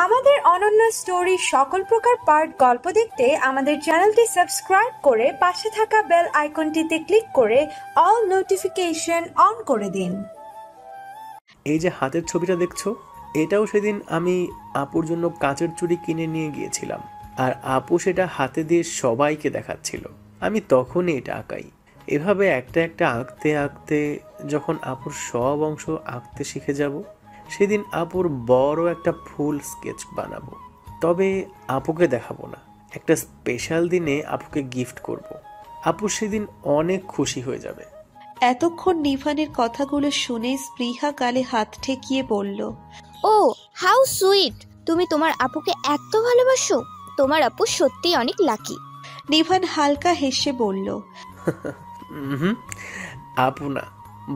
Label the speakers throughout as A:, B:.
A: আমাদের অনন্য স্টোরি সকল প্রকার পার্ট গল্প দেখতে আমাদের চ্যানেলটি সাবস্ক্রাইব করে পাশে থাকা বেল আইকনটিতে ক্লিক করে অল নোটিফিকেশন অন করে দিন।
B: এই যে হাতের ছবিটা দেখছো, এটাও সেদিন আমি আপুর জন্য কাচের চুড়ি কিনে নিয়ে গিয়েছিলাম, আর আপু সেটা হাতে দিয়ে সবাইকে দেখাচ্ছিল। আমি তখনই এটা আঁকাই। এভাবে একটা একটা আঁকতে আঁকতে যখন আপুর সব অংশ আঁকতে শিখে যাব, সেদিন আপুর বড় একটা ফুল স্কেচ বানাবো। তবে আপুকে দেখাবো না, একটা স্পেশাল দিনে আপুকে গিফট করব। আপু সেদিন অনেক খুশি হয়ে যাবে।
C: এতক্ষণ নিভানের কথাগুলো শুনে স্পৃহা গালে হাত ঠেকিয়ে বলল,
D: ও হাউ সুইট, তুমি তোমার আপুকে এত ভালোবাসো। তোমার আপু সত্যি অনেক লাকি।
C: নিভান হালকা হেসে বলল,
B: আপু না,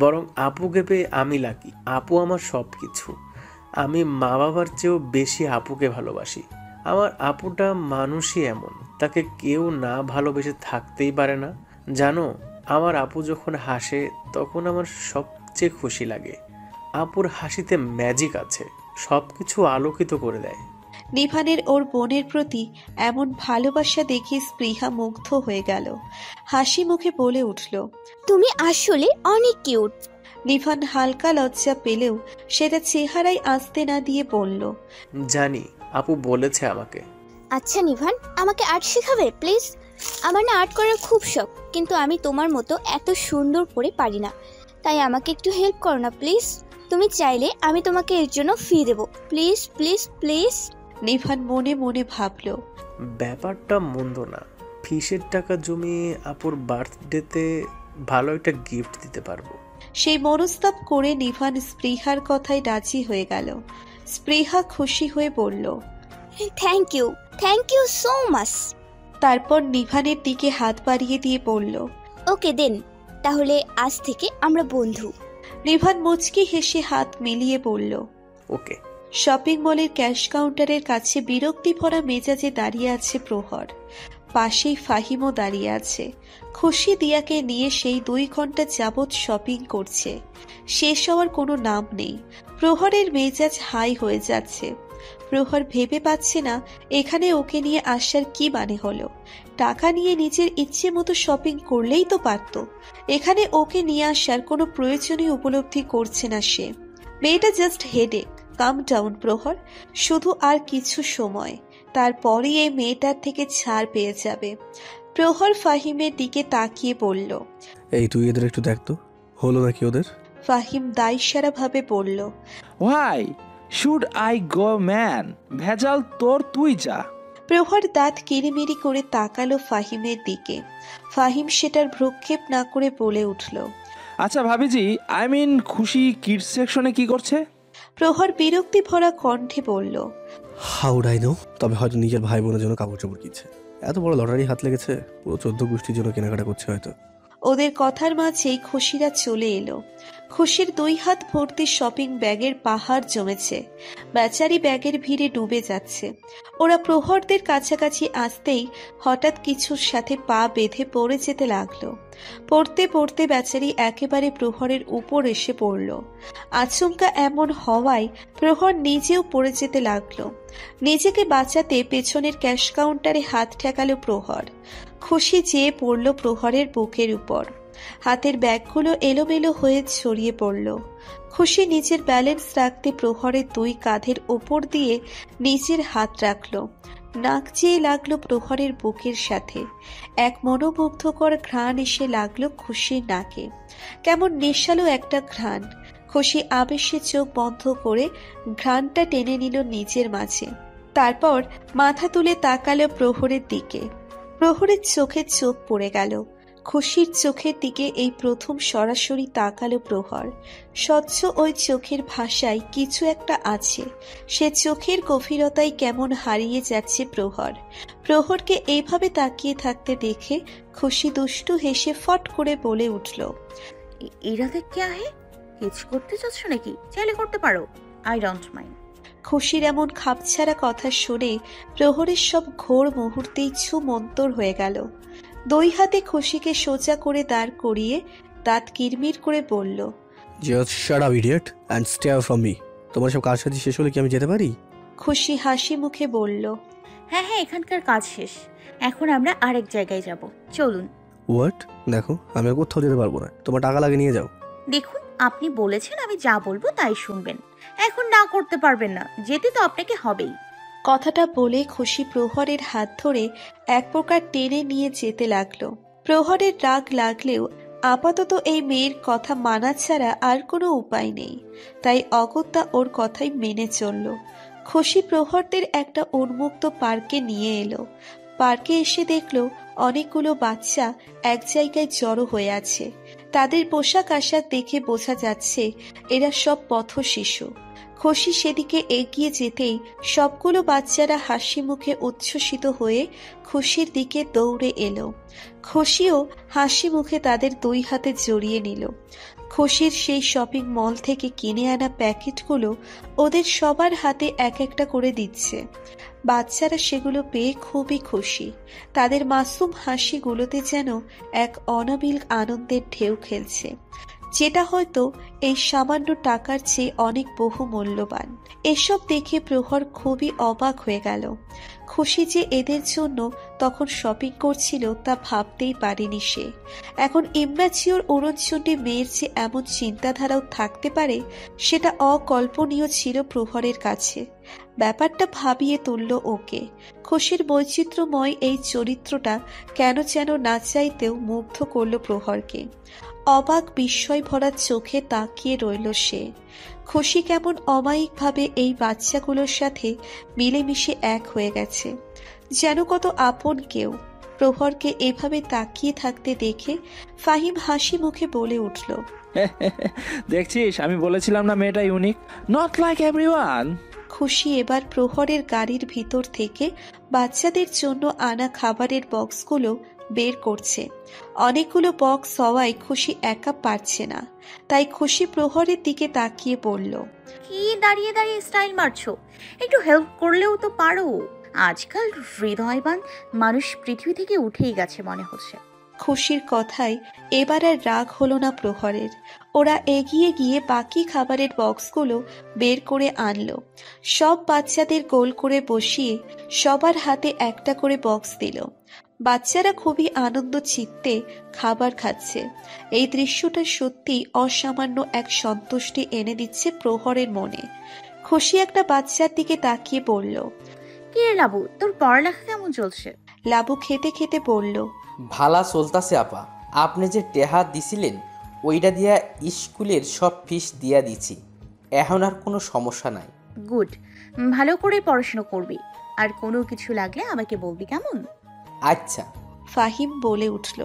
B: বরং আপুকে পেয়ে আমি লাকি। আপু আমার সব কিছু। আমি মা বাবার চেয়েও বেশি আপুকে ভালোবাসি। আমার আপুটা মানুষই এমন, তাকে কেউ না ভালোবেসে থাকতেই পারে না। জানো, আমার আপু যখন হাসে তখন আমার সবচেয়ে খুশি লাগে। আপুর হাসিতে ম্যাজিক আছে, সব কিছু আলোকিত করে দেয়।
C: নিভানের ওর বোনের প্রতি এমন ভালোবাসা দেখে স্পৃহা মুগ্ধ হয়ে গেল। হাসি মুখে বলে উঠল,
D: তুমি আসলে অনেক কিউট।
C: নিভান হালকা লজ্জা পেলেও সেটা চেহারায় আসতে না দিয়ে বলল,
B: জানি, আপু বলেছে আমাকে।
D: আচ্ছা নিভান, আমাকে আর্ট শেখাবে প্লিজ। আমার না আর্ট করার খুব শখ, কিন্তু আমি তোমার মতো এত সুন্দর করে পারি না। তাই আমাকে একটু হেল্প করো না প্লিজ। তুমি চাইলে আমি তোমাকে এর জন্য ফি দেবো। Please please please.
C: নিভান মনে মনে ভাবল,
B: ব্যাপারটা মন্দ না। ফিসের টাকা জমিয়ে আপুর বার্থডেতে ভালো একটা গিফট দিতে পারবো।
C: সেই মনস্তাপ করে নিভান স্পৃহার কথায় রাজি হয়ে গেল। স্পৃহা খুশি হয়ে বলল,
D: থ্যাংক ইউ সো মাচ।
C: তারপর নিভানের দিকে হাত বাড়িয়ে দিয়ে বলল,
D: ওকে দেন, তাহলে আজ থেকে আমরা বন্ধু।
C: নিভান মুচকি হেসে হাত মিলিয়ে বলল,
B: ওকে।
C: শপিং মলের ক্যাশ কাউন্টারের কাছে বিরক্তি ভরা মেজাজে দাঁড়িয়ে আছে প্রহর। পাশেই ফাহিমও দাঁড়িয়ে আছে। খুশি দিয়াকে নিয়ে সেই 2 ঘন্টা যাবৎ শপিং করছে, শেষ হওয়ার কোনো নাম নেই। প্রহরের মেজাজ হাই হয়ে যাচ্ছে। প্রহর ভেবে পাচ্ছে না এখানে ওকে নিয়ে আসার কি মানে হলো। টাকা নিয়ে নিজের ইচ্ছে মতো শপিং করলেই তো পারত। এখানে ওকে নিয়ে আসার কোনো প্রয়োজনই উপলব্ধি করছে না সে। মেয়েটা জাস্ট হেডেক। কাম ডাউন প্রহর, শুধু আর কিছু সময়, তারপরই এই মেয়েটার থেকে ছাড় পেয়ে যাবে। প্রহর ফাহিমের দিকে তাকিয়ে বলল,
E: এই তুই এদের একটু দেখতো, হলো নাকি ওদের?
C: ফাহিম দায়সারা ভাবে বলল,
F: why should I go man, ভেজাল তোর, তুই যা।
C: প্রহর দাঁত কিরিমিরি করে তাকালো ফাহিমের দিকে। ফাহিম সেটার ভ্রুক্ষেপ না করে বলে উঠল,
F: আচ্ছা ভাবিজি, আই মিন খুশি কিডস সেকশনে কি করছে?
C: প্রহর বিরক্তি ভরা কণ্ঠে বলল,
E: হাউ ডাই নো, তবে হয়তো নিজের ভাই বোনের জন্য কাপড় চোপড় কিনছে। এত বড় লটারি হাত লেগেছে, পুরো 14 গোষ্ঠীর জন্য কেনাকাটা করছে হয়তো।
C: ওদের কথার মাঝেই খুশিরা চলে এলো। খুশির 2 হাত ভর্তি শপিং ব্যাগের পাহাড় জমেছে। বেচারি ব্যাগের ভিড়ে ডুবে যাচ্ছে। ওরা প্রহরদের কাছাকাছি আসতেই হঠাৎ কিছুর সাথে পা বেঁধে পড়ে যেতে লাগলো। পড়তে পড়তে বেচারি একেবারে প্রহরের উপর এসে পড়ল। আচমকা এমন হওয়ায় প্রহর নিজেও পড়ে যেতে লাগলো। নিজেকে বাঁচাতে পেছনের ক্যাশ কাউন্টারে হাত ঠেকালো প্রহর। খুশি চেয়ে পড়ল প্রহরের বুকের উপর। হাতের ব্যাগগুলো এলোমেলো হয়ে ছড়িয়ে পড়ল। খুশি নিজের ব্যালেন্স রাখতে প্রহরের 2 কাঁধের ওপর দিয়ে নিজের হাত রাখল। নাক চেয়ে লাগলো প্রহরের বুকের সাথে। এক মনোমুগ্ধকর ঘ্রাণ এসে লাগলো খুশির নাকে, কেমন নেশালো একটা ঘ্রাণ। খুশি আবেশে চোখ বন্ধ করে ঘ্রাণটা টেনে নিল নিজের মাঝে। তারপর মাথা তুলে তাকালো প্রহরের দিকে। প্রহরের চোখে চোখ পড়ে গেল। খুশির চোখের দিকে এই প্রথম সরাসরি তাকালো প্রহর। স্বচ্ছ ওই চোখের ভাষায় কিছু একটা আছে। সে চোখের গভীরতায় কেমন হারিয়ে যাচ্ছে প্রহর। প্রহরকে এইভাবে তাকিয়ে থাকতে দেখে খুশি দুষ্টু হেসে ফট করে বলে উঠল,
G: এরাতে কে হে? হিচ করতে চাচ্ছ নাকি? চাইলে করতে পারো, আই ডোন্ট মাইন্ড।
C: খুশির এমন খাপছাড়া কথা শুনে প্রহরের সব ঘোর মুহূর্তেই ছুমন্তর হয়ে গেল। 2 হাতে খুশিকে সোজা করে দাঁড় করিয়ে দাঁত কিরমির করে বলল,
E: just shut up idiot and stay away from me. তোমার সব কাজ সাজি শেষ হলে কি আমি যেতে পারি?
C: খুশি হাসি মুখে বলল,
G: হ্যাঁ হ্যাঁ, এখানকার কাজ শেষ, এখন আমরা আরেক জায়গায় যাব, চলুন।
E: হোয়াট? দেখো, আমি আর কোথাও যেতে পারবো না, তোমার টাকা লাগে নিয়ে যাও।
G: দেখুন, আপনি বলেছেন আমি যা বলবো তাই শুনবেন, এখন না করতে পারবেন না, যেতে তো আপনাকে হবেই।
C: কথাটা বলে খুশি প্রহরের হাত ধরে এক প্রকার টেনে নিয়ে যেতে লাগলো। প্রহরের রাগ লাগলেও আপাতত এই মেয়ের কথা মানা ছাড়া আর কোনো উপায় নেই, তাই অগত্যা ওর কথাই মেনে চলল। খুশি প্রহরদের একটা উন্মুক্ত পার্কে নিয়ে এলো। পার্কে এসে দেখলো অনেকগুলো বাচ্চা এক জায়গায় জড়ো হয়ে আছে। তাদের পোশাক আশাক দেখে বোঝা যাচ্ছে এরা সব পথ শিশু। খুশি সেদিকে এগিয়ে যেতেই সবগুলো বাচ্চারা হাসি মুখে উচ্ছ্বসিত হয়ে খুশির দিকে দৌড়ে এলো। খুশিও হাসি মুখে তাদের দুই হাতে জড়িয়ে নিল। খুশির সেই শপিং মল থেকে কিনে আনা প্যাকেটগুলো ওদের সবার হাতে এক একটা করে দিচ্ছে। বাচ্চারা সেগুলো পেয়ে খুবই খুশি। তাদের মাসুম হাসিগুলোতে যেন এক অনাবিল আনন্দের ঢেউ খেলছে, যেটা হয়তো এই সামান্য টাকার চেয়ে অনেক বহু মূল্যবান। এসব দেখে প্রহর খুবই অবাক হয়ে গেল। খুশি যে এদের জন্য তখন শপিং করছিল তা ভাবতেই পারেনি সে। এখন ইম্যাচিওর উড়নচণ্ডী মেয়ের যে এমন চিন্তাধারাও থাকতে পারে সেটা অকল্পনীয় ছিল প্রহরের কাছে। ব্যাপারটা ভাবিয়ে তুলল ওকে। খুশির বৈচিত্র্যময় এই চরিত্রটা কেন যেন না চাইতেও মুগ্ধ করল প্রহরকে। অবাক বিস্ময় ভরা চোখে তাকিয়ে রইল সে। খুশি কেমন অমায়িকভাবে এই বাচ্চাগুলোর সাথে মিলেমিশে এক হয়ে গেছে, যেন কত আপন কেউ। প্রহরকে এভাবে তাকিয়ে থাকতে দেখে ফাহিম হাসি মুখে বলে উঠল,
F: দেখছিস, আমি বলেছিলাম না মেয়েটা ইউনিক, নট লাইক এভরিওয়ান।
C: খুশি এবার প্রহরের গাড়ির ভিতর থেকে বাচ্চাদের জন্য আনা খাবারের বক্সগুলো বের করছে। অনেকগুলো বক্স হওয়ায় খুশি একা পারছে না, তাই খুশি প্রহরের দিকে তাকিয়ে বলল,
G: কি দাঁড়িয়ে দাঁড়িয়ে স্টাইল মারছো, একটু হেল্প করলেও তো পারো। আজকাল হৃদয়বান মানুষ পৃথিবী থেকে উঠেই গেছে মনে হচ্ছে।
C: খুশির কথায় এবার আর রাগ হলো না প্রহরের। ওরা এগিয়ে গিয়ে বাকি খাবারের বক্সগুলো বের করে আনলো। সব বাচ্চাদের গোল করে বসিয়ে সবার হাতে একটা করে বক্স দিল। বাচ্চারা খুবই আনন্দ চিত্তে খাবার খাচ্ছে। এই দৃশ্যটা সত্যি অসামান্য এক সন্তুষ্টি এনে দিচ্ছে প্রহরের মনে। খুশি একটা বাচ্চার দিকে তাকিয়ে বলল,
G: কি রে লাবু, তোর পড়ালেখা কেমন চলছে?
C: লাবু খেতে খেতে বলল,
H: ভালা চলতাছে আপা, আপনি যে টেহা দিছিলেন ওইটা দিয়া স্কুলের সব ফিস দিয়া দিছি, এখন আর কোনো সমস্যা নাই।
G: গুড, ভালো করে পড়াশোনা করবি, আর কোনো কিছু লাগলে আমাকে বলবি কেমন?
H: আচ্ছা।
C: ফাহিম বলে উঠল,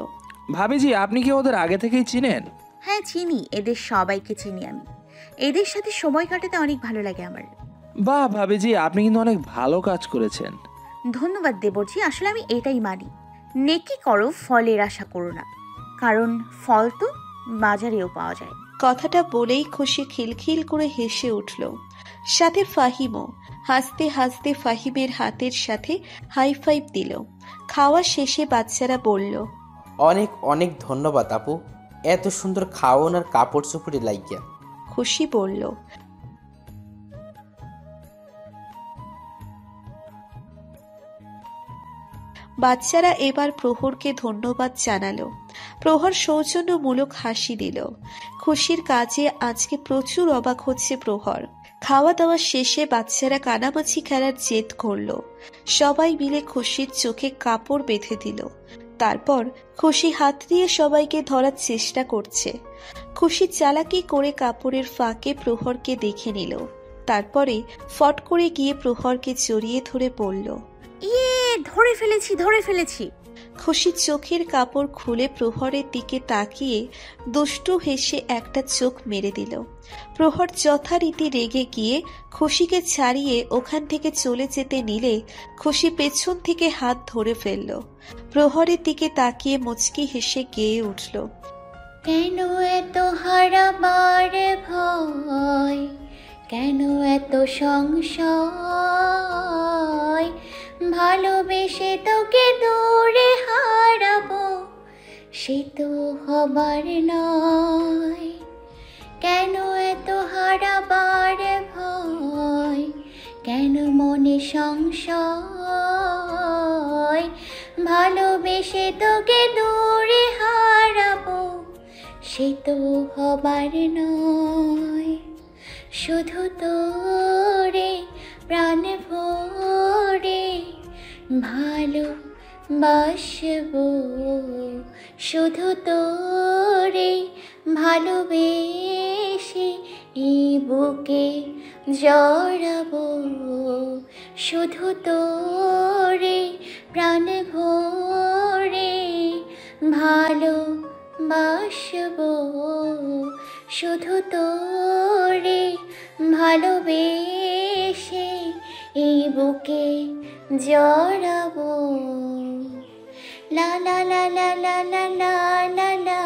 F: ভাবিজি, আপনি কি ওদের আগে থেকেই চিনেন?
G: হ্যাঁ চিনি, এদের সবাইকে চিনি আমি। এদের সাথে সময় কাটাতে অনেক ভালো লাগে আমার।
F: বাহ ভাবিজি, আপনি কিন্তু অনেক ভালো কাজ করেছেন।
G: ধন্যবাদ দেবরজি, আসলে আমি এটাই মানি, নেকি করো ফলের আশা করো না, কারণ ফল তো বাজারেও পাওয়া যায়।
C: কথাটা বলেই খুশি খিলখিল করে হেসে উঠল। সাথে ফাহিমও হাসতে হাসতে ফাহিমের হাতের সাথে হাই ফাইভ দিল। খাওয়া শেষে বাচ্চারা বলল,
H: অনেক অনেক ধন্যবাদ আপু, এত সুন্দর খাওয়ান আর কাপড় চোপড়ে লাগিয়া।
C: খুশি বলল, বাচ্চারা এবার প্রহরকে ধন্যবাদ জানালো। প্রহর সৌজন্যমূলক হাসি দিল। খুশির কাজে আজকে প্রচুর অবাক হচ্ছে প্রহর। খাওয়া দাওয়া শেষে বাচ্চারা কানামাছি খেলার জেদ করলো। সবাই মিলে খুশির চোখে কাপড় বেঁধে দিল। তারপর খুশি হাত দিয়ে সবাইকে ধরার চেষ্টা করছে। খুশি চালাকি করে কাপড়ের ফাঁকে প্রহরকে দেখে নিল। তারপরে ফট করে গিয়ে প্রহরকে জড়িয়ে ধরে বলল,
G: ইয়ে, ধরে ফেলেছি ধরে ফেলেছি।
C: খুশি চোখের কাপড় খুলে প্রহরের দিকে তাকিয়ে দুষ্টু হেসে একটা চোখ মেরে দিল। প্রহর যথারীতি রেগে গিয়ে খুশিকে ছাড়িয়ে ওখান থেকে চলে যেতে নিলে খুশি পেছন থেকে হাত ধরে ফেলল। প্রহরের দিকে তাকিয়ে মুচকি হেসে গেয়ে উঠল,
I: কেন এত হারাবার ভয়, কেন এত সংশয়, ভালোবেসে তোকে দূরে হারাবো সে তো হবার নয়, কেন এত হারাবার ভয়, কেন মন সংশয়, ভালোবেসে তোকে দূরে হারাবো সে তো হবার নয়। শুধু তোরে প্রাণ ভরে ভালোবাসবো, শুধু তোরে ভালোবেসে এই বুকে জড়াবো, শুধু তোরে প্রাণ ভরে ভালোবাসবো, শুধু তোরে ভালোবেসে এই বুকে জড়াবো। লা লা লা লা লা লা লা লা লা।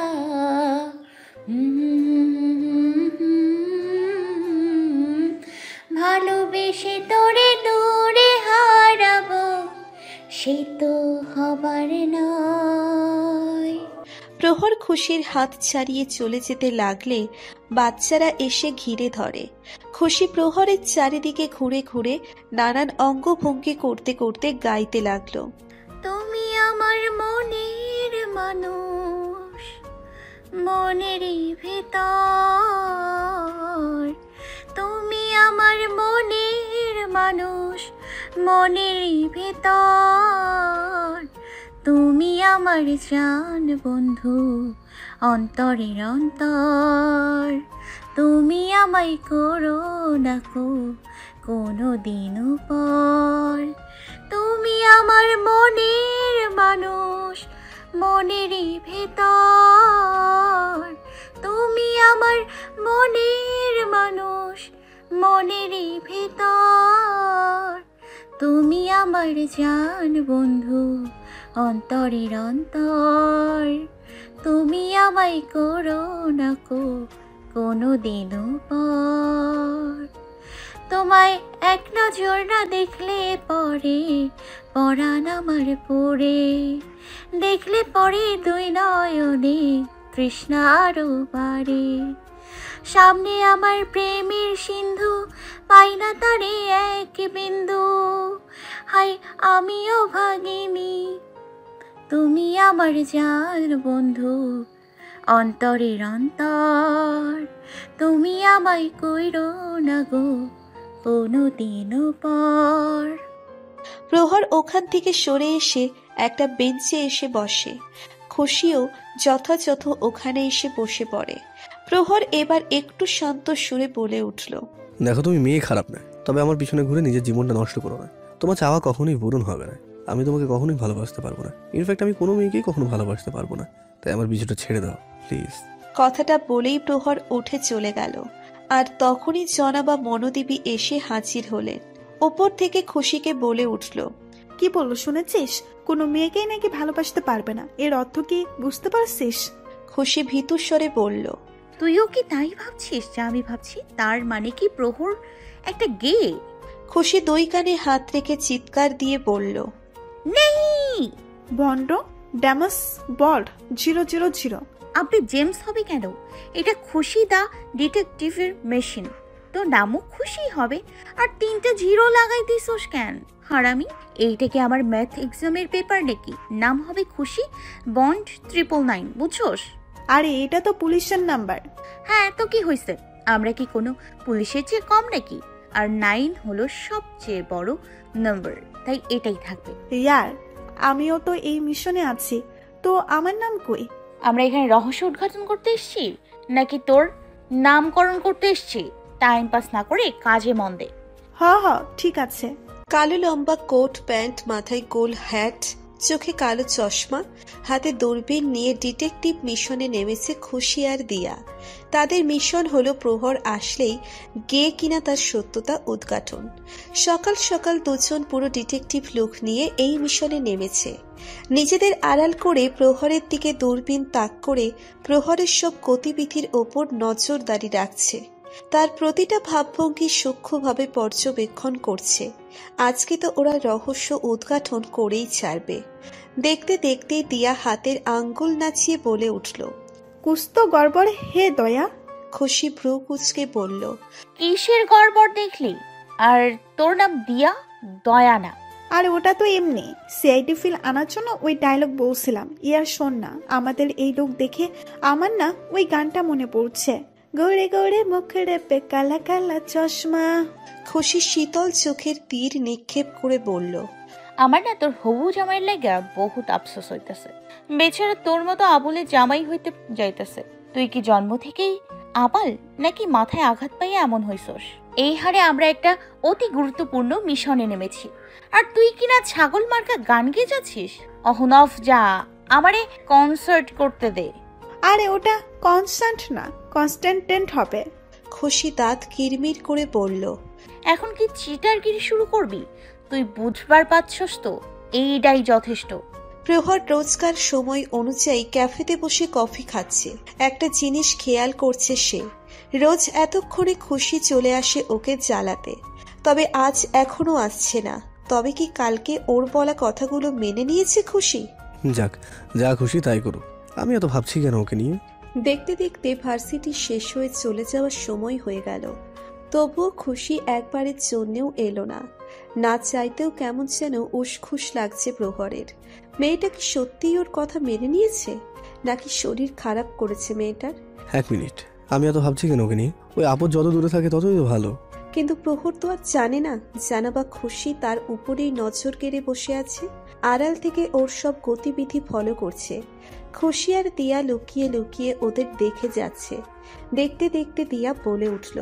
I: ভালোবেসে তোরে দূরে হারাবো সে তো হবার নয়।
C: প্রহর খুশির হাত ছাড়িয়ে চলে যেতে লাগলে বাচ্চারা এসে ঘিরে ধরে। খুশি প্রহরের চারিদিকে ঘুরে ঘুরে নানান অঙ্গভঙ্গি করতে করতে গাইতে লাগলো।
I: তুমি আমার মনের মানুষ, মনেরই ভেতর, তুমি আমার মনের মানুষ, মনেরই ভেতর, তুমি আমার জান বন্ধু অন্তরের অন্তর, তুমি আমায় করো না কোনো দিনও পর, তুমি আমার মনের মানুষ, মনেরই ভেতর, তুমি আমার মনের মানুষ, মনেরই ভেতর, তুমি আমার জান বন্ধু অন্তরের অন্তর, তুমি আমায় করো না কোনো দিনও পর। তোমায় এক নজর না দেখলে পরে পরাণ আমার পড়ে, দেখলে পরে দুই নয়নে তৃষ্ণা আরো বাড়ে, সামনে আমার প্রেমের সিন্ধু পাই না তারে এক বিন্দু, হাই আমিও ভাগিনি তুমি আমার জান বন্ধু অন্তরের অন্তর, তুমি আমায় কইরো না কোনো দিনও পর।
C: প্রহর ওখান থেকে সরে এসে একটা বেঞ্চে এসে বসে। খুশিও যথাযথ ওখানে এসে বসে পড়ে। প্রহর এবার একটু শান্ত সুরে বলে উঠল,
E: দেখো তুমি মেয়ে খারাপ না, তবে আমার পিছনে ঘুরে নিজের জীবনটা নষ্ট করো না। তোমার চাওয়া কখনোই পূরণ হবে না। আমি তোমাকে কখনোই ভালোবাসতে পারবো না। ইনফ্যাক্ট আমি কোনো মেয়েকেই কখনো ভালোবাসতে পারবো না। তাই আমার বিষয়টা ছেড়ে দাও প্লিজ।
C: কথাটা বলেই প্রহর উঠে চলে গেল। আর তখনই জনাবা মনোদেবী এসে হাজির হলেন। ওপর থেকে খুশিকে বলে উঠল,
J: কি বললো শুনেছিস? কোনো মেয়েকেই নাকি ভালোবাসতে পারবে না। এর অর্থ কি বুঝতে পারছিস?
C: খুশি ভীতুর স্বরে বলল,
G: তুইও কি তাই ভাবছিস যা আমি ভাবছি? তার মানে কি প্রহর একটা গে?
C: খুশি দুই কানে হাত রেখে চিৎকার দিয়ে বলল,
G: নেই
J: বন্ড ড্যামাস বল্ড 000।
G: আপনি জেমস হবে কেন? এটা খুশি দা ডিটেকটিভের মেশিন, তো নামও খুশি হবে। আর 3টা 0 লাগাই দিছোস কেন হারামি? এইটা কি আমার ম্যাথ এক্সামের পেপার নাকি? নাম হবে খুশি বন্ড 999, বুঝছোস?
J: আরে এটা তো পুলিশের নাম্বার।
G: হ্যাঁ তো কি হয়েছে? আমরা কি কোনো পুলিশের চেয়ে কম নাকি? আর 9 হলো সবচেয়ে বড় নাম্বার, তাই এটাই থাকবে।
J: ইয়ার আমিও তো এই মিশনে আছি, তো আমার নাম কই?
G: আমরা এখানে রহস্য উদ্ঘাটন করতে এসেছি নাকি তোর নামকরণ করতে এসেছি? টাইম পাস না করে কাজে মন দে।
J: হ ঠিক আছে।
C: কালো লম্বা কোট প্যান্ট, মাথায় গোল হ্যাট, চোখে কালো চশমা, হাতে দূরবীন নিয়ে ডিটেকটিভ মিশনে নেমেছে খুশি আর দিয়া। তাদের মিশন হলো প্রহর আসলেই গে কিনা তার সত্যতা উদ্ঘাটন। সকাল সকাল দুজন পুরো ডিটেকটিভ লুক নিয়ে এই মিশনে নেমেছে। নিজেদের আড়াল করে প্রহরের দিকে দূরবীন তাক করে প্রহরের সব গতিবিধির ওপর নজরদারি রাখছে। তার প্রতিটা ভাবভঙ্গি সূক্ষ্মভাবে পর্যবেক্ষণ করছে। আজকে তো ওরা রহস্য উদ্ঘাটন করেই ছাড়বে। দেখতে দেখতে দিয়া হাতের আঙ্গুল নাচিয়ে বলে উঠল,
J: কুস্ত গড়বড় হে দয়া।
C: খুশি ভ্রু কুচকে বলল,
G: কিসের গড়বড় দেখলি? আর তোর নাম দিয়া? দয়া না।
J: আর ওটা তো এমনি সিআইডি ফিল আনার জন্য ওই ডায়লগ বলছিলাম। ইয়ার শোন না, আমাদের এই লোক দেখে আমার না ওই গানটা মনে পড়ছে, গড়ে গড়ে মুখের পে কালা কালা চশমা।
C: খুশি শীতল চোখের তীর নিক্ষেপ করে বলল,
G: আমার না তোর হবু জামাইয়ের লাগা বহুত আফসোস হইতেছে। বেচারা তোর মতো আবুলে জামাই হইতে যাইতেছে। তুই কি জন্ম থেকেই আবাল নাকি মাথায় আঘাত পাইয়া এমন হইছস? এই হারে আমরা একটা অতি গুরুত্বপূর্ণ মিশনে নেমেছি, আর তুই কিনা ছাগল মার্কা গান গেয়ে যাচ্ছিস। অহনফ যা, আমারে কনসার্ট করতে দে।
J: আরে ওটা কনস্ট্যান্ট না, কনস্ট্যান্টেন্ট হবে।
C: খুশি দাঁত কিরমির করে বলল,
G: এখন কি চিটারগিরি শুরু করবি? তুই বুঝবার পাচ্ছস তো এইটাই যথেষ্ট।
C: প্রহর রোজকার সময় অনুযায়ী ক্যাফেতে বসে কফি খাচ্ছে। একটা জিনিস খেয়াল করছে সে, রোজ এতক্ষণে খুশি চলে আসে ওকে জ্বালাতে, তবে আজ এখনো আসছে না। তবে কি কালকে ওর বলা কথাগুলো মেনে নিয়েছে খুশি?
E: যাক, যা খুশি তাই করুক, আমি এত ভাবছি কেন ওকে নিয়ে।
C: দেখতে দেখতে ভার্সিটি শেষ হয়ে চলে যাওয়ার সময় হয়ে গেল, তবুও খুশি একবারের জন্যেও এলো না। না চাইতেও কেমন যেন উসখুস লাগছে প্রহরের। মেয়েটা কি সত্যিই ওর কথা মেনে নিয়েছে, নাকি শরীর খারাপ করেছে মেয়েটার?
E: এক মিনিট, আমি এত ভাবছি কেন ওকে নিয়ে? ওই আপদ যত দূরে থাকে ততই তো ভালো।
C: কিন্তু প্রহর তো আর জানে না, জানাবা খুশি তার উপরেই নজর কেড়ে বসে আছে, আড়াল থেকে ওর সব গতিবিধি ফলো করছে। খুশি আর দিয়া লুকিয়ে লুকিয়ে ওদের দেখে যাচ্ছে। দেখতে দেখতে দিয়া বলে উঠল,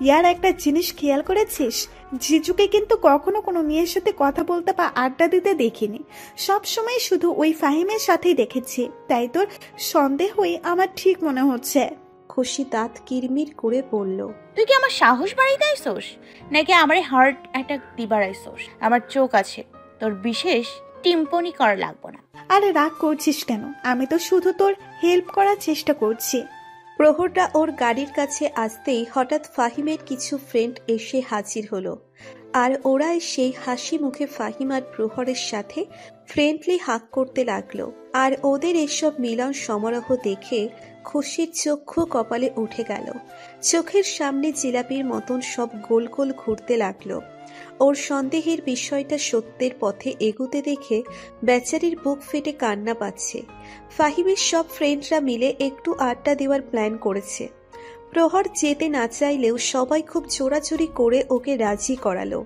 J: ইয়ার একটা জিনিস খেয়াল করেছিস, জিজুকে কিন্তু কখনো কোনো মেয়ের সাথে কথা বলতে বা আড্ডা দিতে দেখিনি। সবসময় শুধু ওই ফাহিমের সাথেই দেখেছি, তাই তোর সন্দেহই আমার ঠিক মনে হচ্ছে।
C: খুশি দাঁত কিরমির করে বলল,
G: তুই কি আমার সাহস বাড়াইতে আইসোস নাকি আমার হার্ট অ্যাটাক দিবার আইসোস? আমার চোখ আছে, তোর বিশেষ টিম্পনি করা লাগবো না।
J: আরে রাগ করছিস কেন? আমি তো শুধু তোর হেল্প করার চেষ্টা করছি।
C: প্রহরটা ওর গাড়ির কাছে আসতেই হঠাৎ ফাহিমের কিছু ফ্রেন্ড এসে হাজির হলো, আর ওরা সেই হাসি মুখে ফাহিম আর প্রহরের সাথে ফ্রেন্ডলি হাক করতে লাগলো। আর ওদের এসব মিলন সমারোহ দেখে খুশির চক্ষু কপালে উঠে গেল। চোখের সামনে জিলাপির মতন সব গোল গোল ঘুরতে লাগলো। ওর সন্দেহের বিষয়টা সত্যের পথে এগুতে দেখে বেচারির বুক ফেটে কান্না পাচ্ছে। ফাহিমের সব ফ্রেন্ডরা মিলে একটু আড্ডা দেওয়ার প্ল্যান করেছে। প্রহর যেতে না চাইলেও সবাই খুব জোরাজুরি করে ওকে রাজি করালো।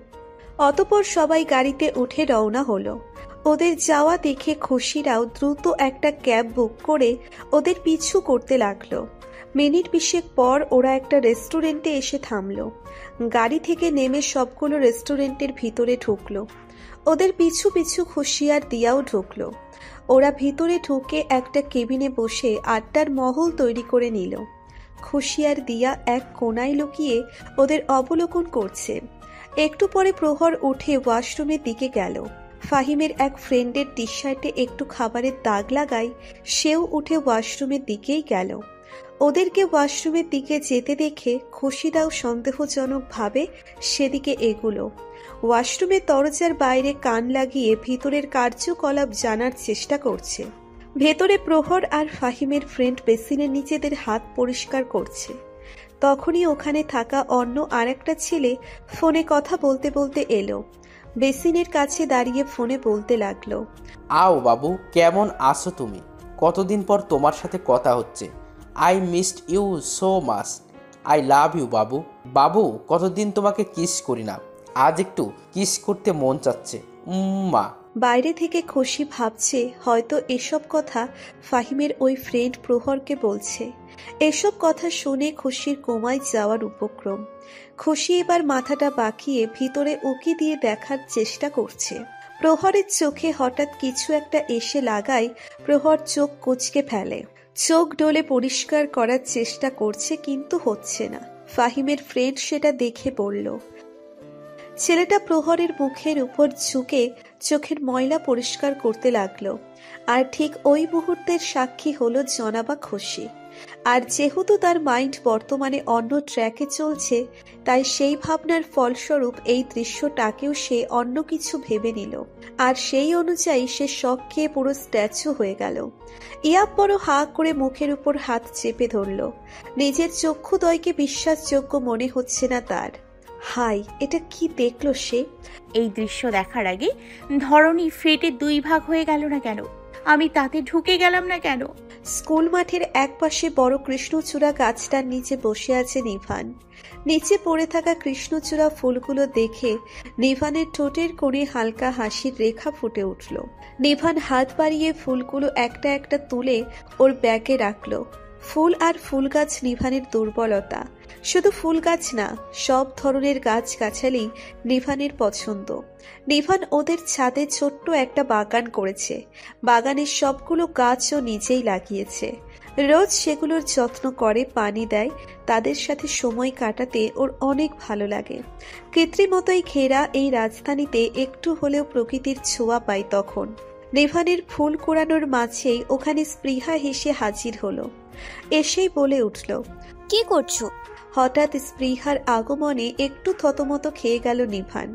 C: অতঃপর সবাই গাড়িতে উঠে রওনা হলো। ওদের যাওয়া দেখে খুশিরাও দ্রুত একটা ক্যাব বুক করে ওদের পিছু করতে লাগলো। মিনিট 20 পর ওরা একটা রেস্টুরেন্টে এসে থামলো। গাড়ি থেকে নেমে সবগুলো রেস্টুরেন্টের ভিতরে ঢুকলো। ওদের পিছু পিছু খুশি আর দিয়াও ঢুকলো। ওরা ভিতরে ঢুকে একটা কেবিনে বসে আড্ডার মহল তৈরি করে নিল। খুশি আর দিয়া এক কোনায় লুকিয়ে ওদের অবলোকন করছে। একটু পরে প্রহর উঠে ওয়াশরুমের দিকে গেল। ফাহিমের এক ফ্রেন্ডের টি শার্টে একটু খাবারের দাগ লাগায় সেও উঠে ওয়াশরুমের দিকেই গেল। ওদেরকে ওয়াশরুমের দিকে যেতে দেখে খুশিদাও সন্দেহজনকভাবে সেদিকে এগুলো। ওয়াশরুমের দরজার বাইরে কান লাগিয়ে ভিতরের কার্যকলাপ জানার চেষ্টা করছে। ভেতরে প্রহর আর ফাহিমের ফ্রেন্ড বেসিনে নিজেদের হাত পরিষ্কার করছে। তখনই ওখানে থাকা অন্য আরেকটা ছেলে ফোনে কথা বলতে বলতে এলো। বেসিনের কাছে দাঁড়িয়ে ফোনে বলতে লাগলো,
H: আও বাবু, কেমন আছো তুমি? কতদিন পর তোমার সাথে কথা হচ্ছে। I missed you so much. I love you বাবু। বাবু, কতদিন তোমাকে কিস করি না, আজ একটু কিস করতে মন চাচ্ছে। মা।
C: বাইরে থেকে খুশি ভাবছে হয়তো এসব কথা ফাহিমের ওই ফ্রেন্ড প্রহরকে বলছে। এসব কথা শুনে খুশির কোমায় যাওয়ার উপক্রম। খুশি এবার মাথাটা বাঁকিয়ে ভিতরে উকি দিয়ে দেখার চেষ্টা করছে। প্রহরের চোখে হঠাৎ কিছু একটা এসে লাগায় প্রহর চোখ কুঁচকে ফেলে। চোখ ডলে পরিষ্কার করার চেষ্টা করছে, কিন্তু হচ্ছে না। ফাহিমের ফ্রেন্ড সেটা দেখে বলল। ছেলেটা প্রহরের মুখের উপর ঝুঁকে চোখের ময়লা পরিষ্কার করতে লাগলো। আর ঠিক ওই মুহূর্তের সাক্ষী হলো জনাবা খুশি। আর যেহেতু তার মাইন্ড বর্তমানে অন্য ট্র্যাকে চলছে, তাই সেই ভাবনার ফলস্বরূপ এই দৃশ্যটাকেও সে অন্য কিছু ভেবে নিল। আর সেই অনুযায়ী সে শক খেয়ে পুরো স্ট্যাচু হয়ে গেল। ইয়াব বড় হা করে মুখের উপর হাত চেপে ধরল। নিজের চক্ষুদ্বয়কে বিশ্বাসযোগ্য মনে হচ্ছে না তার। হাই, এটা কি দেখলো সে?
G: এই দৃশ্য দেখার আগে ধরনী ফেটে 2 ভাগ হয়ে গেল না কেন? আমি তাতে ঢুকে গেলাম না কেন?
C: স্কুল মাঠের একপাশে বড় কৃষ্ণচূড়া গাছটার নিচে বসে আছে নিভান। নিচে পড়ে থাকা কৃষ্ণচূড়া ফুলগুলো দেখে নিভানের ঠোঁটের কোণে হালকা হাসির রেখা ফুটে উঠল। নিভান হাত বাড়িয়ে ফুলগুলো একটা একটা তুলে ওর ব্যাগে রাখল। ফুল আর ফুল গাছ নিভানের দুর্বলতা। শুধু ফুল গাছ না, সব ধরনের গাছগাছালি নিভানের পছন্দ। নিভান ওদের ছাদে ছোট্ট একটা বাগান করেছে। বাগানের সবগুলো গাছও নিজেই লাগিয়েছে। রোজ সেগুলোর যত্ন করে, পানি দেয়। তাদের সাথে সময় কাটাতে ওর অনেক ভালো লাগে। কৃত্রিমতোই ঘেরা এই রাজধানীতে একটু হলেও প্রকৃতির ছোঁয়া পায় তখন। নিভানের ফুল কোড়ানোর মাঝেই ওখানে স্পৃহা হেসে হাজির হলো। এসেই বলে উঠল,
D: কি করছো?
C: হঠাৎ স্পৃহার আগমনে একটু থতমত খেয়ে গেল নিভান।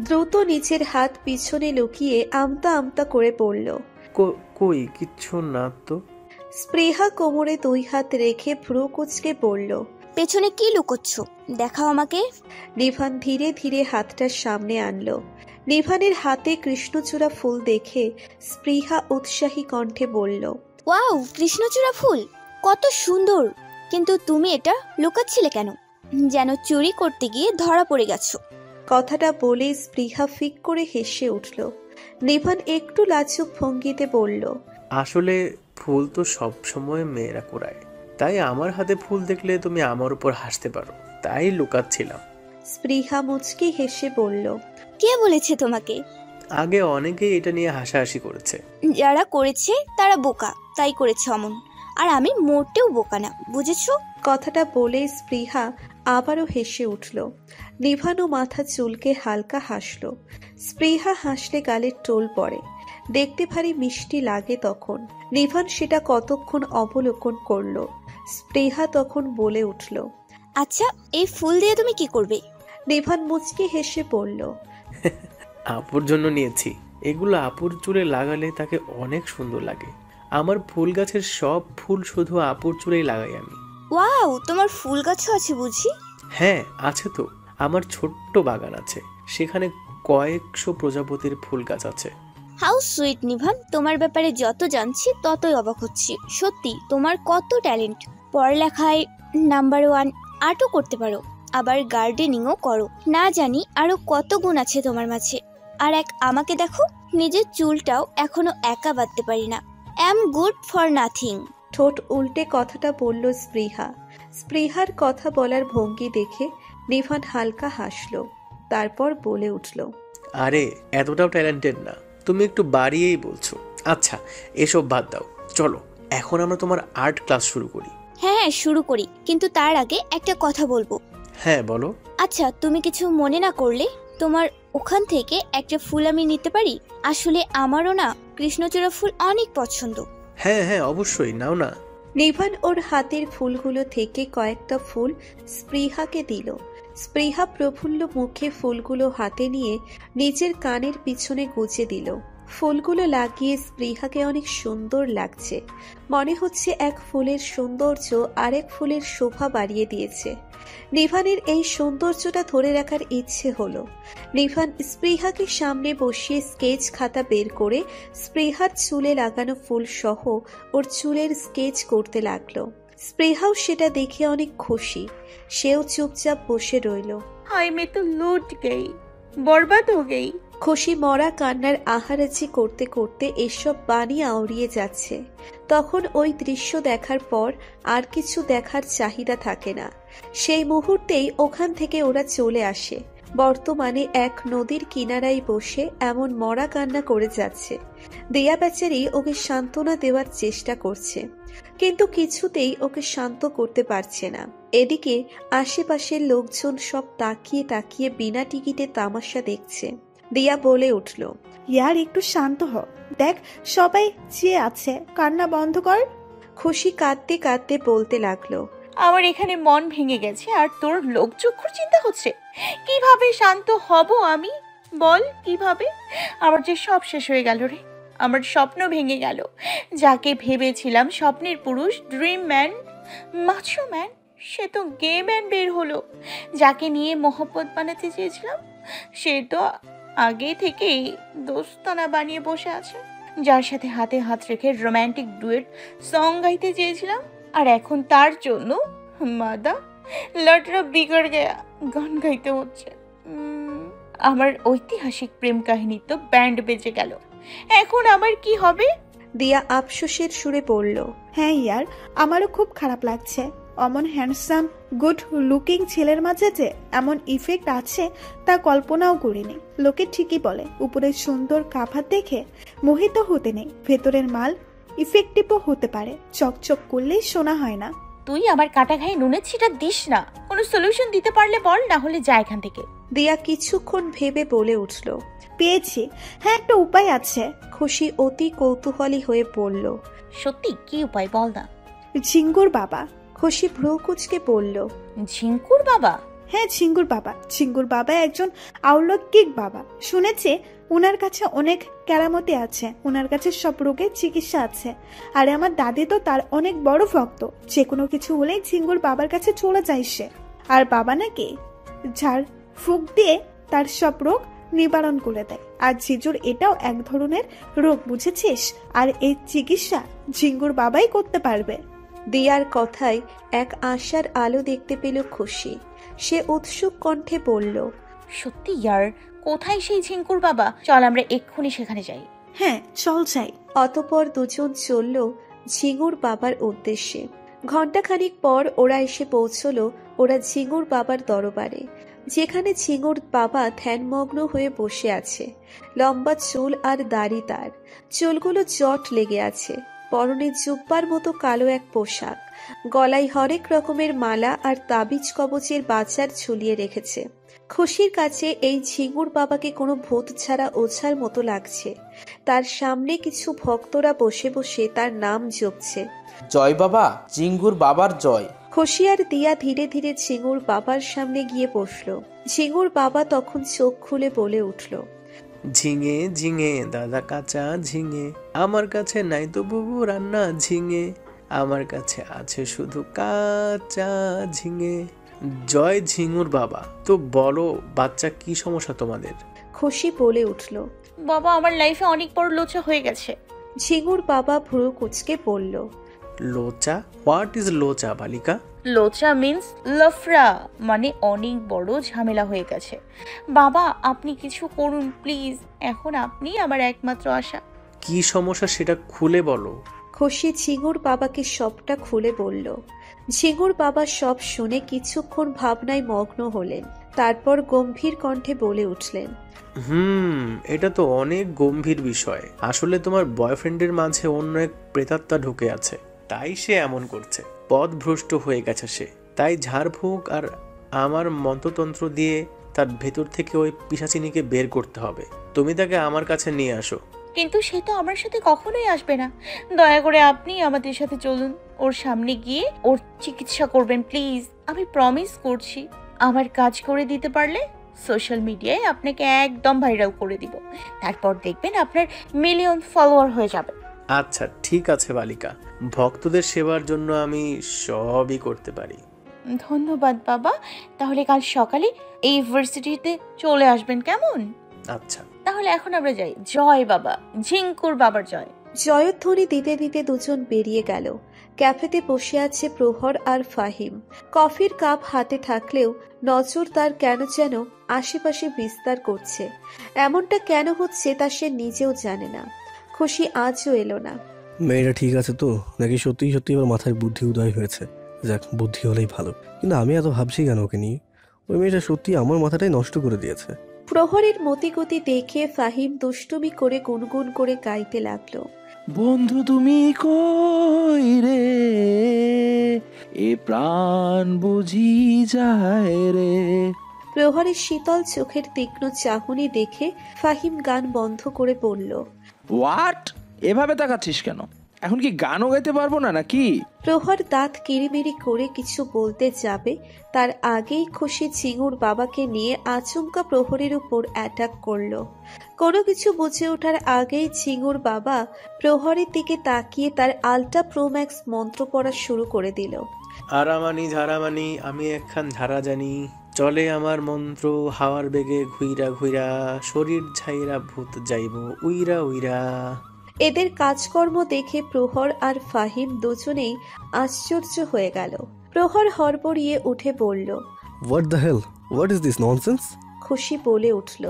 C: দ্রুত নিচের হাত পিছনে লুকিয়ে আমতা আমতা করে পড়ল।
B: কই কিচ্ছু না তো।
C: স্পৃহা কোমরে 2 হাত রেখে ভ্রু কুঁচকে পড়ল,
D: পেছনে কি লুকোচ্ছ? দেখাও আমাকে।
C: নিভান ধীরে ধীরে হাতটা সামনে আনলো। নিভানের হাতে কৃষ্ণচূড়া ফুল দেখে স্পৃহা উৎসাহী কণ্ঠে বলল,
D: ওয়াও, কৃষ্ণচূড়া ফুল কত সুন্দর! কিন্তু তুমি এটা লুকাচ্ছিলে কেন? যেন চুরি করতে গিয়ে ধরা পড়ে গেছো।
C: কথাটা বলে স্পৃহা ফিক করে হেসে উঠল। নিভান একটু লাজুক ভঙ্গিতে বলল,
B: আসলে ফুল তো সব সময় মেয়েরা কোড়ায়, তাই আমার হাতে ফুল দেখলে তুমি আমার উপর হাসতে পারো, তাই লুকাচ্ছিলাম।
C: স্পৃহা মুচকি হেসে বলল,
D: কে বলেছে তোমাকে?
B: আগে অনেকেই এটা নিয়ে হাসাহাসি করেছে।
D: যারা করেছে তারা বোকা, তাই করেছে অমন। আর আমি মোটেও বোকা না, বুঝেছো?
C: কথাটা বলে স্পৃহা আবারও হেসে উঠল। নিভানও মাথা চুলকে হালকা হাসল। স্পৃহা হাসলে গালের টোল পড়ে, দেখতে ভারী মিষ্টি লাগে তখন। নিভান সেটা কতক্ষণ অবলোকন করল। স্পৃহা তখন বলে উঠল,
D: আচ্ছা, এই ফুল দিয়ে তুমি কি করবে?
C: নিভান মুচকি হেসে বলল,
B: আপুর জন্য নিয়েছি। এগুলো আপুর চুলে লাগালে তাকে অনেক সুন্দর লাগে। আমার ফুল গাছের সব ফুল শুধু আপুর চুলেই লাগাই আমি।
D: ওয়াও, তোমার ফুল গাছও আছে বুঝি?
B: হ্যাঁ আছে তো, আমার ছোট্ট বাগান আছে, সেখানে কয়েকশো প্রজাপতির ফুল গাছ আছে।
D: হাউ সুইট নিভান, তোমার ব্যাপারে যত জানছি ততই অবাক হচ্ছি। সত্যি তোমার কত ট্যালেন্ট! পড়ালেখায় নাম্বার 1, আর্টও করতে পারো, আবার গার্ডেনিংও করো। না জানি আরো কত গুণ আছে তোমার মাঝে। আর আমাকে দেখো, নিজের চুলটাও এখনো একা বাঁধতে পারি না। অ্যাম গুড ফর নাথিং।
C: ঠোঁট উল্টে কথাটা বলল স্পৃহা। স্পৃহার কথা বলার ভঙ্গি দেখে নিভান হালকা হাসল। তারপর বলে উঠল,
B: আরে এতটাও ট্যালেন্টেড না, তুমি একটু বাড়িয়েই বলছো। আচ্ছা এসব বাদ দাও, চলো এখন আমরা তোমার আর্ট ক্লাস শুরু করি।
D: হ্যাঁ, শুরু করি, কিন্তু তার আগে একটা কথা বলবো।
B: হ্যাঁ বলো।
D: আচ্ছা, তুমি কিছু মনে না করলে তোমার ওখান থেকে একটা ফুল আমি নিতে পারি? আসলে আমারও না কৃষ্ণচূড়া ফুল অনেক পছন্দ।
B: হ্যাঁ হ্যাঁ অবশ্যই, নাও না।
C: নিভান ওর হাতের ফুলগুলো থেকে কয়েকটা ফুল স্পৃহাকে দিল। স্পৃহা প্রফুল্ল মুখে ফুলগুলো হাতে নিয়ে নিজের কানের পিছনে গুজে দিল। ফুলগুলো লাগিয়ে স্পৃহাকে অনেক সুন্দর লাগছে। মনে হচ্ছে এক ফুলের সৌন্দর্য আরেক ফুলের শোভা বাড়িয়ে দিয়েছে। নিভানের এই সৌন্দর্যটা ধরে রাখার ইচ্ছে হলো। নিভান স্পৃহাকে সামনে বসিয়ে স্কেচ খাতা বের করে স্পৃহার চুলে লাগানো ফুল সহ ওর চুলের স্কেচ করতে লাগলো। স্পৃহাও সেটা দেখে অনেক খুশি। সেও চুপচাপ বসে রইল।
G: हाय मैं तो लूट गई, बर्बाद हो गई।
C: খুশি মরা কান্নার আহারাজি করতে করতে এসব বাণী আওড়িয়ে যাচ্ছে। তখন ওই দৃশ্য দেখার পর আর কিছু দেখার চাহিদা থাকে না। সেই মুহূর্তেই ওখান থেকে ওরা চলে আসে। বর্তমানে এক নদীর কিনারায় বসে এমন মরা কান্না করে যাচ্ছে। দিয়া বেচারি ওকে সান্ত্বনা দেওয়ার চেষ্টা করছে, কিন্তু কিছুতেই ওকে শান্ত করতে পারছে না। এদিকে আশেপাশের লোকজন সব তাকিয়ে তাকিয়ে বিনা টিকিটে তামাশা দেখছে। দিয়া বলে উঠল,
J: ইয়ার একটু শান্ত হ, দেখ সবাই চেয়ে আছে, কান্না বন্ধ কর।
C: খুশি কাঁদতে কাঁদতে বলতে লাগলো,
G: আমার এখানে মন ভেঙে গেছে আর তোর লোকচক্ষুর চিন্তা হচ্ছে। কিভাবে শান্ত হব আমি, বল কিভাবে? আমার যে সব শেষ হয়ে গেল রে, আমার স্বপ্ন ভেঙে গেল। যাকে ভেবেছিলাম স্বপ্নের পুরুষ, ড্রিম ম্যান, মাছো ম্যান, সে তো গে ম্যান বের হলো। যাকে নিয়ে মহব্বত বানাতে চেয়েছিলাম সে তো আগে থেকেই দোস্তানা বানিয়ে বসে আছে। যার সাথে হাতে হাত রেখে রোম্যান্টিক ডুয়েট সং গাইতে চেয়েছিলাম, আর এখন তার জন্য মাদা লটরা বিগড় গেয়া গান গাইতে হচ্ছে। আমার ঐতিহাসিক প্রেম কাহিনী তো ব্যান্ড বেজে গেল। এখন আমার কি হবে?
C: দিয়া আফসোসের সুরে বলল,
J: হ্যাঁ ইয়ার, আমারও খুব খারাপ লাগছে। অমন হ্যান্ডসাম গুড লুকিং ছেলের মাঝে যে এমন ইফেক্ট আছে তা কল্পনাও করিনি। লোকে ঠিকই বলে উপরের সুন্দর কাভার দেখে মোহিত হতে নেই, ভেতরের মাল ইফেক্টিভও হতে পারে। চকচক করলেই শোনা হয় না।
G: তুই আমার কাটা ঘায়ে নুনের ছিটা দিস না। কোনো সলিউশন দিতে পারলে বল, না হলে যা এখান থেকে।
C: দিয়া কিছুক্ষণ ভেবে বলে উঠল,
J: পেয়েছি, হ্যাঁ একটা উপায় আছে।
C: খুশি অতি কৌতূহলী হয়ে বলল,
G: সত্যি কি উপায় বল না।
J: ঝিঙ্গুর বাবা।
C: খুশি ভ্রু কুচকে বলল,
G: ঝিঙ্কুর বাবা?
J: হ্যাঁ ঝিঙ্গুর বাবা। ঝিঙ্গুর বাবা একজন অলৌকিক বাবা। শুনেছে ওনার কাছে অনেক কেরামতি আছে, ওনার কাছে সব রোগের চিকিৎসা আছে। আর আমার দাদি তো তার অনেক বড় ভক্ত। যে কোনো কিছু হলেই ঝিঙ্গুর বাবার কাছে চলে যায় সে। আর বাবা নাকি ঝাড় ফুঁক দিয়ে তার সব রোগ নিবারণ করে দেয়। আর জিজুর এটাও এক ধরনের রোগ, বুঝেছিস? আর এই চিকিৎসা ঝিঙ্গুর বাবাই করতে পারবে।
C: দিয়ার কথায় এক আশার আলো দেখতে পেল খুশি। সে উৎসুক কণ্ঠে বলল,
G: সত্যি ইয়ার, কোথায় সেই ঝিঙ্কুর বাবা? চল আমরা এক্ষুনি সেখানে যাই।
J: হ্যাঁ চল যাই।
C: অতঃপর দুজন চলল ঝিঙ্গুর বাবার উদ্দেশ্যে। ঘণ্টাখানিক পর ওরা এসে পৌঁছল ওরা ঝিঙ্গুর বাবার দরবারে, যেখানে ঝিঙ্গুর বাবা ধ্যানমগ্ন হয়ে বসে আছে। লম্বা চুল আর দাড়ি তার, চুলগুলো জট লেগে আছে। পরনে জুব্বার মতো কালো এক পোশাক, গলায় হরেক রকমের মালা আর তাবিজ কবচের বাজার ঝুলিয়ে রেখেছে। খুশির কাছে এই ঝিঙ্গুর বাবাকে কোনো ভূত ছাড়া ওঝার মতো লাগছে। তার সামনে কিছু ভক্তরা বসে বসে তার নাম জপছে।
H: জয় বাবা, ঝিঙ্গুর বাবার জয়।
C: খুশি আর দিয়া ধীরে ধীরে ঝিঙ্গুর বাবার সামনে গিয়ে বসল। ঝিঙ্গুর বাবা তখন চোখ খুলে বলে উঠল,
B: ঝিঙে ঝিঙে দাদা কাঁচা ঝিঙে, আমার কাছে নাই তো বুবু রান্না ঝিঙে, আমার কাছে আছে শুধু কাঁচা ঝিঙে। জয় ঝিঙুর বাবা। তো বলো বাচ্চা, কি সমস্যা তোমাদের?
C: খুশি বলে উঠল,
G: বাবা আমার লাইফে অনেক বড় লোচা হয়ে গেছে।
C: ঝিঙ্গুর বাবা ভ্রু কুচকে বলল,
B: লোচা? হোয়াট ইজ লোচা বালিকা?
G: লোচা মিন্স লফরা, মানে অনেক বড় ঝামেলা হয়ে গেছে। বাবা আপনি কিছু করুন প্লিজ, এখন আপনি আমার একমাত্র আশা।
B: কি সমস্যা সেটা খুলে বলো।
C: খুশি ঝিঙ্গুর বাবাকে সবটা খুলে বলল। ঝিঙ্গুর বাবা সব শুনে কিছুক্ষণ ভাবনায় মগ্ন হলেন, তারপর গম্ভীর কণ্ঠে বলে উঠলেন,
B: এটা তো অনেক গম্ভীর বিষয়। আসলে তোমার বয়ফ্রেন্ডের মাঝে অন্য এক প্রেতাত্মা ঢুকে আছে, তাই সে এমন করছে। পথভ্রষ্ট হয়ে গেছে সে, তাই ঝাড়ফুঁক আর আমার মন্ত্রতন্ত্র দিয়ে তার ভেতর থেকে ওই পিশাচিনীকে বের করতে হবে। তুমি তাকে আমার কাছে নিয়ে আসো।
G: কিন্তু সে তো আমার সাথে কখনোই আসবে না। দয়া করে আপনি আমাদের সাথে চলুন, ওর সামনে গিয়ে ওর চিকিৎসা করবেন প্লিজ। আমি প্রমিস করছি, আমার কাজ করে দিতে পারলে সোশ্যাল মিডিয়ায় আপনাকে একদম ভাইরাল করে দিব। তারপর দেখবেন আপনার মিলিয়ন ফলোয়ার হয়ে যাবে।
B: আচ্ছা ঠিক আছে বালিকা, ভক্তদের সেবার জন্য আমি সবই করতে পারি।
G: ধন্যবাদ বাবা। তাহলে কাল সকালে এই ইউনিভার্সিটিতে চলে আসবেন, কেমন?
B: আচ্ছা
G: তাহলে এখন আমরা যাই। জয় বাবা, ঝিঙ্কুর বাবার জয়।
C: জয়ধ্বনি দিতে দিতে দুজন বেরিয়ে গেল। ক্যাফেতে বসে আছে প্রহর আর ফাহিম। কফির কাপ হাতে থাকলেও নজর তার কেন যেন আশেপাশে বিস্তার করছে। এমনটা কেন হচ্ছে তা সে নিজেও জানে না। খুশি আজও এলো না।
E: মেয়েটা ঠিক আছে তো, নাকি সত্যি সত্যি এবার মাথায় বুদ্ধি উদয় হয়েছে? যাক, বুদ্ধি হলেই ভালো। কিন্তু আমি এত ভাবছি কেন ওকে নিয়ে? ওই মেয়েটা সত্যি আমার মাথাটাই নষ্ট করে দিয়েছে।
C: প্রহরের মতিগতি দেখে ফাহিম দুষ্টুমি করে গুনগুন করে গাইতে লাগলো,
F: বন্ধু তুমি কই রে, এ প্রাণ বুঝি যায় রে।
C: প্রহরের শীতল চোখের তীক্ষ্ণ চাহনি দেখে ফাহিম গান বন্ধ করে বলল,
F: হোয়াট? এভাবে তাকাচ্ছিস কেন? এখন কি গানও গাইতে পারবো না নাকি?
C: প্রহর দাঁত কিরিমিরি করে কিছু বলতে যাবে, তার আগেই খুশি ঝিঙ্গুর বাবাকে নিয়ে আচমকা প্রহরের উপর অ্যাটাক করলো। কোনো কিছু বুঝে ওঠার আগেই ঝিঙ্গুর বাবা প্রহরের দিকে তাকিয়ে তার আল্ট্রা প্রোম্যাক্স মন্ত্র পড়া শুরু করে দিল।
B: আরামানি ঝারামানি আমি একখান ঝাড়া জানি, চলে আমার মন্ত্র হাওয়ার বেগে ঘুইরা ঘুইরা, শরীর ছাইরা ভূত যাইব উইরা উইরা।
C: এদের কাজকর্ম দেখে প্রহর আর ফাহিম দুজনেই আশ্চর্য হয়ে গেল। প্রহর হড়বড়িয়ে উঠে বলল,
E: what the hell, what is this nonsense?
C: খুশি বলে উঠল,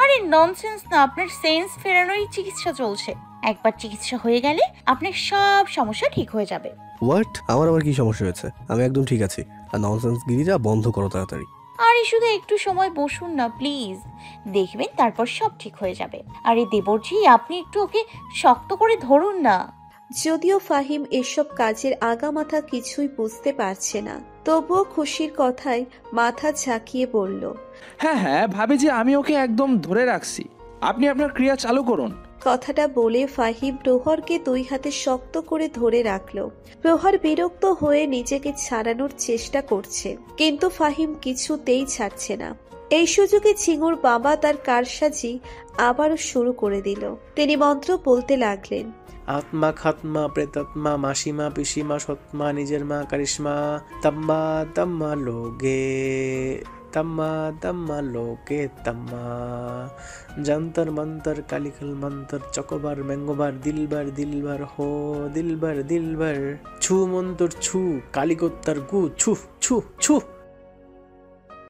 G: আরে ননসেন্স না, আপনার সেন্স ফেরানোরই চিকিৎসা চলছে। একবার চিকিৎসা হয়ে গেলে আপনার সব সমস্যা ঠিক হয়ে যাবে।
E: হোয়াট? আমার আবার কি সমস্যা হয়েছে? আমি একদম ঠিক আছি। আর ননসেন্স গিরিটা বন্ধ করো তাড়াতাড়ি।
G: আরে শুধু একটু সময় বসুন না প্লিজ, দেখবেন তারপর সব ঠিক হয়ে যাবে। আরে দেবরজি, আপনি একটু ওকে শক্ত করে ধরুন না।
C: যদিও ফাহিম এসব কাজের আগামাথা কিছুই বুঝতে পারছে না, তবুও খুশির কথায় মাথা ঝাঁকিয়ে বলল,
F: হ্যাঁ হ্যাঁ ভাবি যে আমি ওকে একদম ধরে রাখছি, আপনি আপনার ক্রিয়া চালু করুন।
C: কথাটা বলে ফাহিম প্রহরকে 2 হাতে শক্ত করে ধরে রাখলো। প্রহর বিরক্ত হয়ে নিজেকে ছাড়ানোর চেষ্টা করছে, কিন্তু ফাহিম কিছুতেই ছাড়ছে না। এই সুযোগে ঝিঙুর বাবা তার কারসাজি আবারও শুরু করে দিল। তিনি মন্ত্র বলতে লাগলেন,
B: আত্মা খাতমা প্রেতাত্মা মাসিমা পিসিমা সৎমা নিজের মা কারিশ্মা তাম্মা তাম্মা লোগে তাম্মা তাম্মা লোকে তাম্মা, যন্তর মন্তর কালিকাল মন্তর চকবার ম্যাঙ্গোবার দিলবার দিলবার হো দিলবার দিলবার, ছু মন্তর ছু কালিকোত্তর গু ছু ছু ছু।